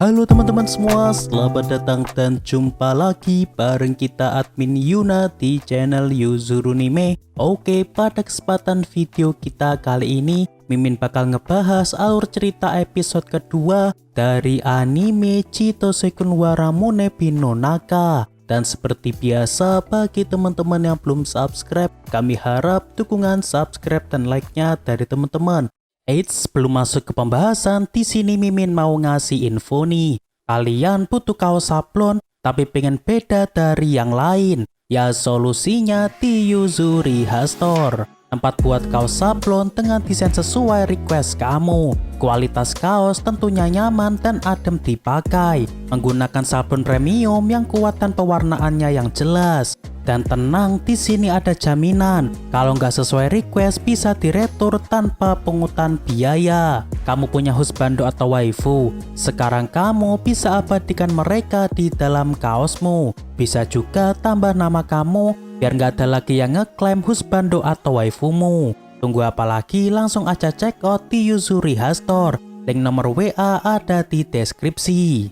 Halo teman-teman semua, selamat datang dan jumpa lagi bareng kita admin Yuna di channel Yuzurunime. Oke, pada kesempatan video kita kali ini Mimin bakal ngebahas alur cerita episode kedua dari anime Chitose-kun wa Ramune bin no Naka. Dan seperti biasa, bagi teman-teman yang belum subscribe, kami harap dukungan subscribe dan like-nya dari teman-teman. Eits, sebelum masuk ke pembahasan, di sini Mimin mau ngasih info nih. Kalian butuh kaos sablon, tapi pengen beda dari yang lain. Ya solusinya di Yuzuriha Store. Tempat buat kaos sablon dengan desain sesuai request kamu. Kualitas kaos tentunya nyaman dan adem dipakai. Menggunakan sablon premium yang kuat dan pewarnaannya yang jelas. Dan tenang, di sini ada jaminan. Kalau nggak sesuai request bisa diretur tanpa pungutan biaya. Kamu punya husbando atau waifu, sekarang kamu bisa abadikan mereka di dalam kaosmu. Bisa juga tambah nama kamu, biar nggak ada lagi yang ngeklaim husbando atau waifumu. Tunggu apa lagi, langsung aja check out di Yuzuriha Store. Link nomor WA ada di deskripsi.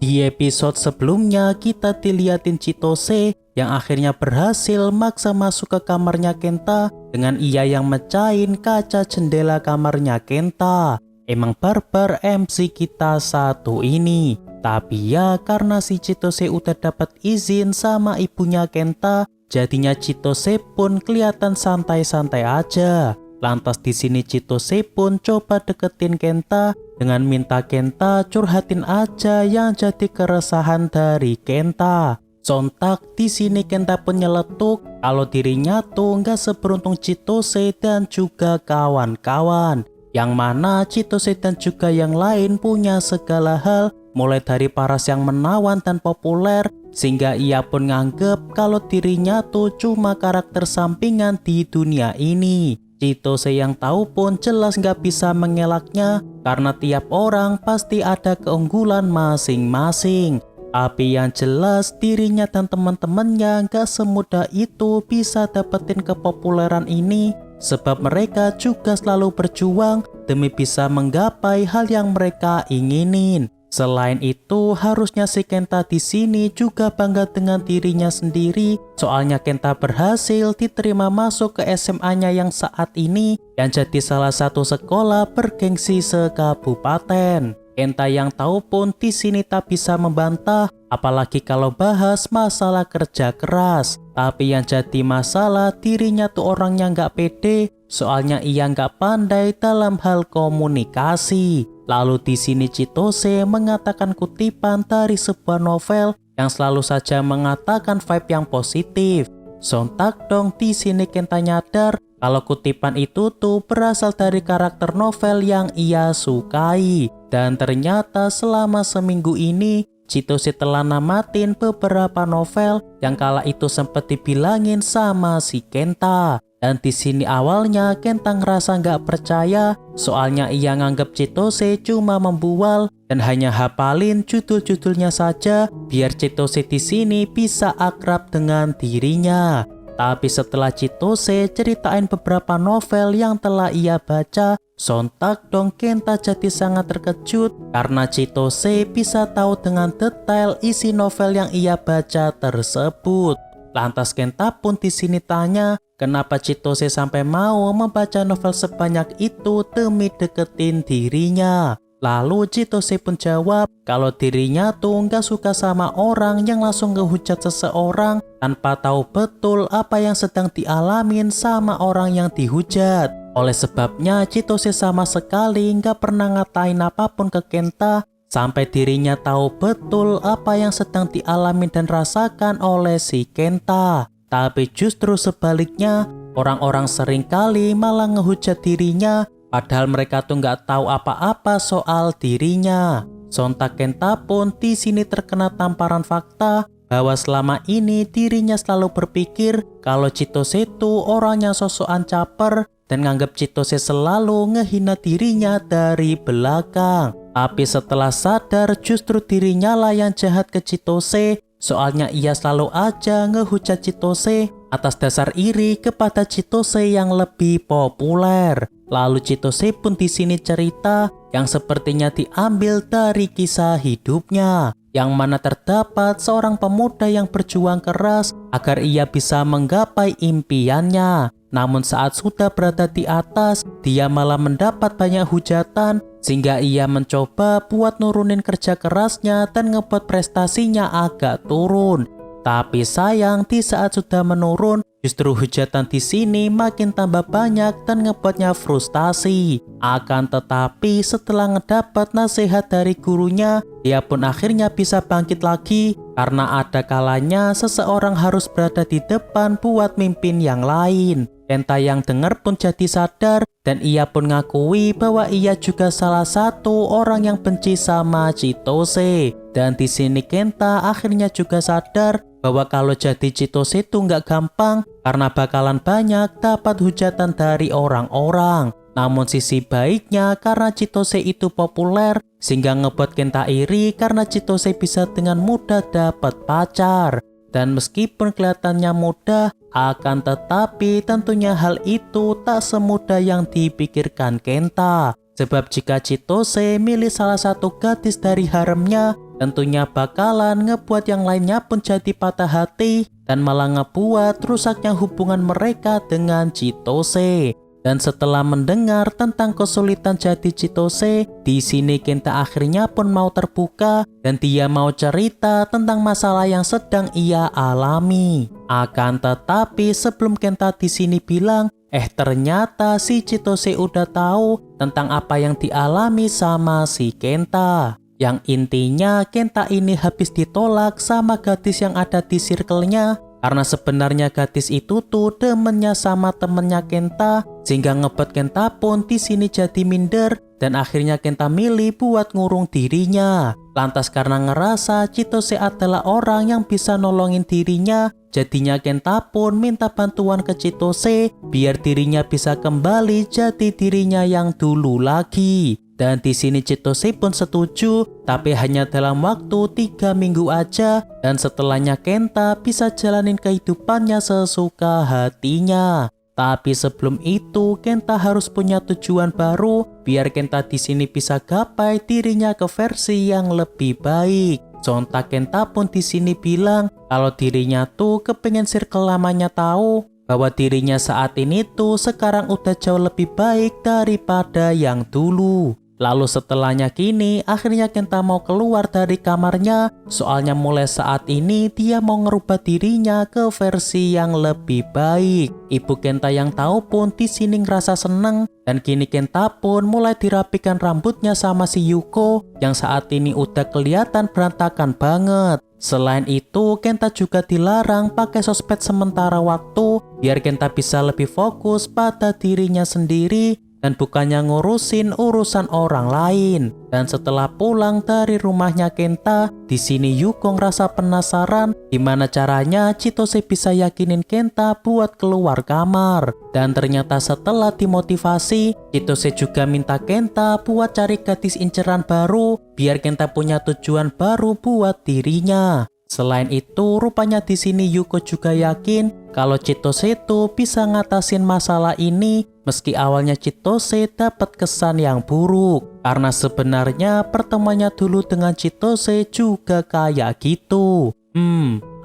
Di episode sebelumnya kita dilihatin Chitose yang akhirnya berhasil maksa masuk ke kamarnya Kenta dengan ia yang mecahin kaca jendela kamarnya Kenta. Emang barbar MC kita satu ini. Tapi ya karena si Chitose udah dapat izin sama ibunya Kenta, jadinya Chitose pun kelihatan santai-santai aja. Lantas di sini Chitose pun coba deketin Kenta dengan minta Kenta curhatin aja yang jadi keresahan dari Kenta. Sontak di sini Kenta pun nyeletuk kalau dirinya tuh nggak seberuntung Chitose dan juga kawan-kawan. Yang mana Chitose dan juga yang lain punya segala hal, mulai dari paras yang menawan dan populer, sehingga ia pun nganggep kalau dirinya tuh cuma karakter sampingan di dunia ini. Chitose yang tahu pun jelas nggak bisa mengelaknya karena tiap orang pasti ada keunggulan masing-masing. Tapi yang jelas dirinya dan teman-temannya nggak semudah itu bisa dapetin kepopuleran ini sebab mereka juga selalu berjuang demi bisa menggapai hal yang mereka inginin. Selain itu, harusnya si Kenta di sini juga bangga dengan dirinya sendiri. Soalnya Kenta berhasil diterima masuk ke SMA-nya yang saat ini yang jadi salah satu sekolah bergengsi sekabupaten. Kenta yang tahu pun di sini tak bisa membantah, apalagi kalau bahas masalah kerja keras. Tapi yang jadi masalah dirinya tuh orangnya nggak pede, soalnya ia nggak pandai dalam hal komunikasi. Lalu di sini Chitose mengatakan kutipan dari sebuah novel yang selalu saja mengatakan vibe yang positif. Sontak dong di sini Kenta nyadar kalau kutipan itu tuh berasal dari karakter novel yang ia sukai. Dan ternyata selama seminggu ini Chitose telah namatin beberapa novel yang kala itu sempat dibilangin sama si Kenta. Dan di sini awalnya Kenta ngerasa nggak percaya, soalnya ia nganggep Chitose cuma membual dan hanya hafalin judul-judulnya saja biar Chitose di sini bisa akrab dengan dirinya. Tapi setelah Chitose ceritain beberapa novel yang telah ia baca, sontak dong Kenta jadi sangat terkejut karena Chitose bisa tahu dengan detail isi novel yang ia baca tersebut. Lantas Kenta pun di sini tanya, kenapa Chitose sampai mau membaca novel sebanyak itu demi deketin dirinya. Lalu Chitose pun jawab kalau dirinya tuh nggak suka sama orang yang langsung ngehujat seseorang tanpa tahu betul apa yang sedang dialamin sama orang yang dihujat. Oleh sebabnya Chitose sama sekali nggak pernah ngatain apapun ke Kenta sampai dirinya tahu betul apa yang sedang dialami dan rasakan oleh si Kenta. Tapi justru sebaliknya, orang-orang seringkali malah ngehujat dirinya, padahal mereka tuh nggak tahu apa-apa soal dirinya. Sontak Kenta pun di sini terkena tamparan fakta bahwa selama ini dirinya selalu berpikir kalau Chitose itu orangnya sosokan caper dan nganggap Chitose selalu ngehina dirinya dari belakang. Tapi setelah sadar justru dirinya lah yang jahat ke Chitose, soalnya ia selalu aja ngehujat Chitose atas dasar iri kepada Chitose yang lebih populer. Lalu Chitose pun di sini cerita yang sepertinya diambil dari kisah hidupnya, yang mana terdapat seorang pemuda yang berjuang keras agar ia bisa menggapai impiannya. Namun saat sudah berada di atas, dia malah mendapat banyak hujatan sehingga ia mencoba buat nurunin kerja kerasnya dan ngebuat prestasinya agak turun. Tapi sayang di saat sudah menurun, justru hujatan di sini makin tambah banyak dan ngebuatnya frustasi. Akan tetapi setelah ngedapat nasihat dari gurunya, dia pun akhirnya bisa bangkit lagi karena ada kalanya seseorang harus berada di depan buat mimpin yang lain. Kenta yang dengar pun jadi sadar dan ia pun ngakui bahwa ia juga salah satu orang yang benci sama Chitose. Dan di sini Kenta akhirnya juga sadar bahwa kalau jadi Chitose itu nggak gampang karena bakalan banyak dapat hujatan dari orang-orang. Namun sisi baiknya karena Chitose itu populer sehingga ngebuat Kenta iri karena Chitose bisa dengan mudah dapat pacar. Dan meskipun kelihatannya mudah, akan tetapi tentunya hal itu tak semudah yang dipikirkan Kenta. Sebab jika Chitose milih salah satu gadis dari haremnya, tentunya bakalan ngebuat yang lainnya pun jadi patah hati dan malah ngebuat rusaknya hubungan mereka dengan Chitose. Dan setelah mendengar tentang kesulitan jadi Chitose, di sini Kenta akhirnya pun mau terbuka dan dia mau cerita tentang masalah yang sedang ia alami. Akan tetapi sebelum Kenta di sini bilang, ternyata si Chitose udah tahu tentang apa yang dialami sama si Kenta. Yang intinya Kenta ini habis ditolak sama gadis yang ada di circle-nya. Karena sebenarnya gadis itu tuh demennya sama temennya Kenta, sehingga ngebuat Kenta pun di sini jadi minder dan akhirnya Kenta milih buat ngurung dirinya. Lantas karena ngerasa Chitose adalah orang yang bisa nolongin dirinya, jadinya Kenta pun minta bantuan ke Chitose biar dirinya bisa kembali jadi dirinya yang dulu lagi. Dan di sini Chitose pun setuju, tapi hanya dalam waktu 3 minggu aja. Dan setelahnya Kenta bisa jalanin kehidupannya sesuka hatinya. Tapi sebelum itu Kenta harus punya tujuan baru biar Kenta di sini bisa gapai dirinya ke versi yang lebih baik. Sontak Kenta pun di sini bilang kalau dirinya tuh kepengen circle lamanya tahu bahwa dirinya saat ini tuh sekarang udah jauh lebih baik daripada yang dulu. Lalu setelahnya kini akhirnya Kenta mau keluar dari kamarnya, soalnya mulai saat ini dia mau ngerubah dirinya ke versi yang lebih baik. Ibu Kenta yang tahu pun di sini ngerasa seneng dan kini Kenta pun mulai dirapikan rambutnya sama si Yuko yang saat ini udah kelihatan berantakan banget. Selain itu, Kenta juga dilarang pakai sosmed sementara waktu biar Kenta bisa lebih fokus pada dirinya sendiri dan bukannya ngurusin urusan orang lain. Dan setelah pulang dari rumahnya Kenta, di sini Yuko ngerasa penasaran gimana caranya Chitose bisa yakinin Kenta buat keluar kamar. Dan ternyata setelah dimotivasi, Chitose juga minta Kenta buat cari gadis inceran baru biar Kenta punya tujuan baru buat dirinya. Selain itu, rupanya di sini Yuko juga yakin kalau Chitose itu bisa ngatasin masalah ini meski awalnya Chitose dapat kesan yang buruk. Karena sebenarnya pertemuannya dulu dengan Chitose juga kayak gitu.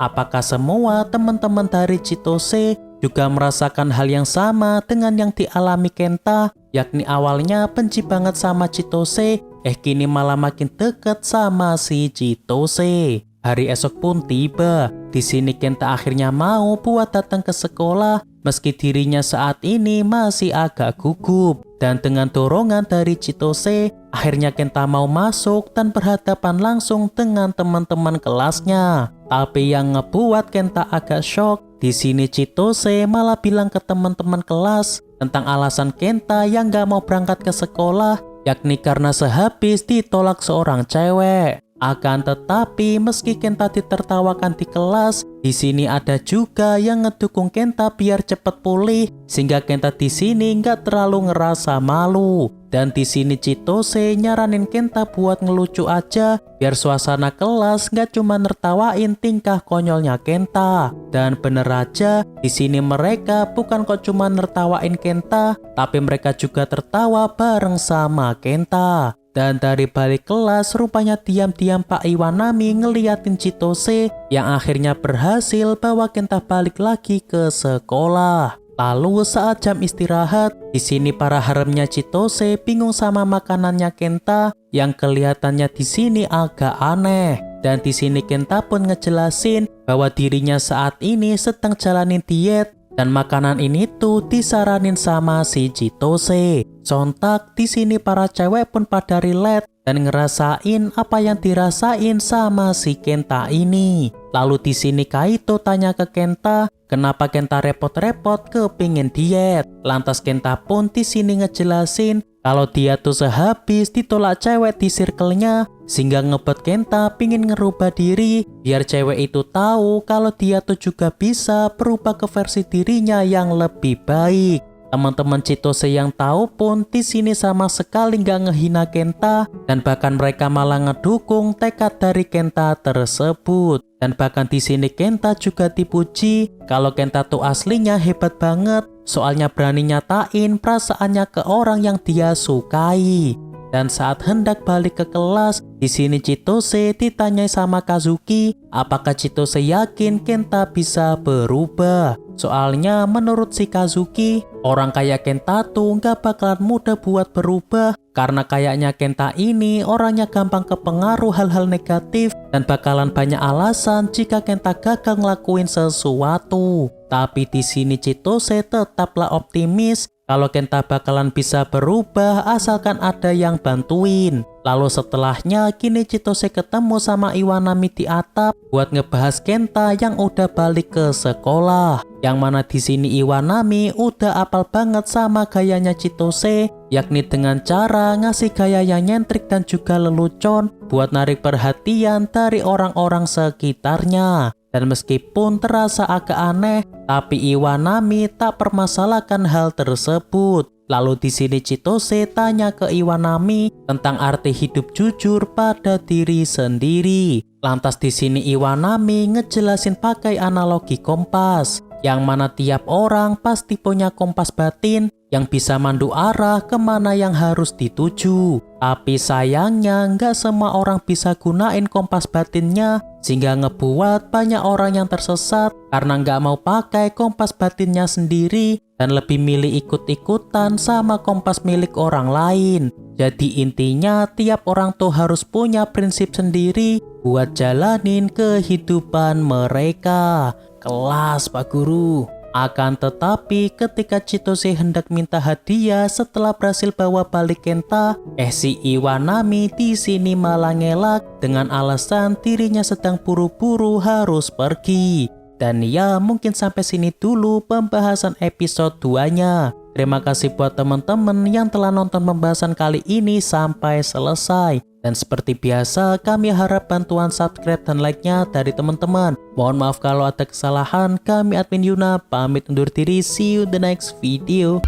Apakah semua teman-teman dari Chitose juga merasakan hal yang sama dengan yang dialami Kenta? Yakni awalnya benci banget sama Chitose, kini malah makin deket sama si Chitose. Hari esok pun tiba. Di sini Kenta akhirnya mau buat datang ke sekolah meski dirinya saat ini masih agak gugup. Dan dengan dorongan dari Chitose, akhirnya Kenta mau masuk dan berhadapan langsung dengan teman-teman kelasnya. Tapi yang ngebuat Kenta agak shock, di sini Chitose malah bilang ke teman-teman kelas tentang alasan Kenta yang gak mau berangkat ke sekolah, yakni karena sehabis ditolak seorang cewek. Akan tetapi meski Kenta ditertawakan di kelas, di sini ada juga yang ngedukung Kenta biar cepet pulih sehingga Kenta di sini nggak terlalu ngerasa malu. Dan di sini Chitose nyaranin Kenta buat ngelucu aja biar suasana kelas nggak cuma nertawain tingkah konyolnya Kenta. Dan bener aja, di sini mereka bukan kok cuma nertawain Kenta, tapi mereka juga tertawa bareng sama Kenta. Dan dari balik kelas rupanya diam-diam Pak Iwanami ngeliatin Chitose yang akhirnya berhasil bawa Kenta balik lagi ke sekolah. Lalu saat jam istirahat, di sini para haremnya Chitose bingung sama makanannya Kenta yang kelihatannya di sini agak aneh. Dan di sini Kenta pun ngejelasin bahwa dirinya saat ini sedang jalanin diet dan makanan ini tuh disaranin sama si Chitose. Sontak di sini para cewek pun pada relate dan ngerasain apa yang dirasain sama si Kenta ini. Lalu di sini Kaito tanya ke Kenta, kenapa Kenta repot-repot kepingin diet. Lantas Kenta pun di sini ngejelasin kalau dia tuh sehabis ditolak cewek di circle-nya, sehingga ngebuat Kenta pingin ngerubah diri biar cewek itu tahu kalau dia tuh juga bisa berubah ke versi dirinya yang lebih baik. Teman-teman Chitose yang tahu pun di sini sama sekali nggak ngehina Kenta dan bahkan mereka malah ngedukung tekad dari Kenta tersebut. Dan bahkan di sini Kenta juga dipuji kalau Kenta tuh aslinya hebat banget, soalnya berani nyatain perasaannya ke orang yang dia sukai. Dan saat hendak balik ke kelas, di sini Chitose ditanyai sama Kazuki, apakah Chitose yakin Kenta bisa berubah? Soalnya menurut si Kazuki, orang kayak Kenta tuh nggak bakalan mudah buat berubah karena kayaknya Kenta ini orangnya gampang kepengaruh hal-hal negatif dan bakalan banyak alasan jika Kenta gagal ngelakuin sesuatu. Tapi di sini Chitose tetaplah optimis kalau Kenta bakalan bisa berubah asalkan ada yang bantuin. Lalu setelahnya kini Chitose ketemu sama Iwanami di atap buat ngebahas Kenta yang udah balik ke sekolah. Yang mana di sini Iwanami udah apal banget sama gayanya Chitose, yakni dengan cara ngasih gaya yang nyentrik dan juga lelucon buat narik perhatian dari orang-orang sekitarnya. Dan meskipun terasa agak aneh, tapi Iwanami tak permasalahkan hal tersebut. Lalu di sini Chitose tanya ke Iwanami tentang arti hidup jujur pada diri sendiri. Lantas di sini Iwanami ngejelasin pakai analogi kompas, yang mana tiap orang pasti punya kompas batin yang bisa mandu arah kemana yang harus dituju. Tapi sayangnya nggak semua orang bisa gunain kompas batinnya, sehingga ngebuat banyak orang yang tersesat karena nggak mau pakai kompas batinnya sendiri dan lebih milih ikut-ikutan sama kompas milik orang lain. Jadi intinya tiap orang tuh harus punya prinsip sendiri buat jalanin kehidupan mereka. Kelas Pak Guru. Akan tetapi ketika Chitose hendak minta hadiah setelah berhasil bawa balik Kenta, si Iwanami di sini malah ngelak dengan alasan dirinya sedang buru-buru harus pergi. Dan ya mungkin sampai sini dulu pembahasan episode 2-nya. Terima kasih buat teman-teman yang telah nonton pembahasan kali ini sampai selesai. Dan seperti biasa kami harap bantuan subscribe dan like-nya dari teman-teman. Mohon maaf kalau ada kesalahan. Kami admin Yuna pamit undur diri. See you the next video.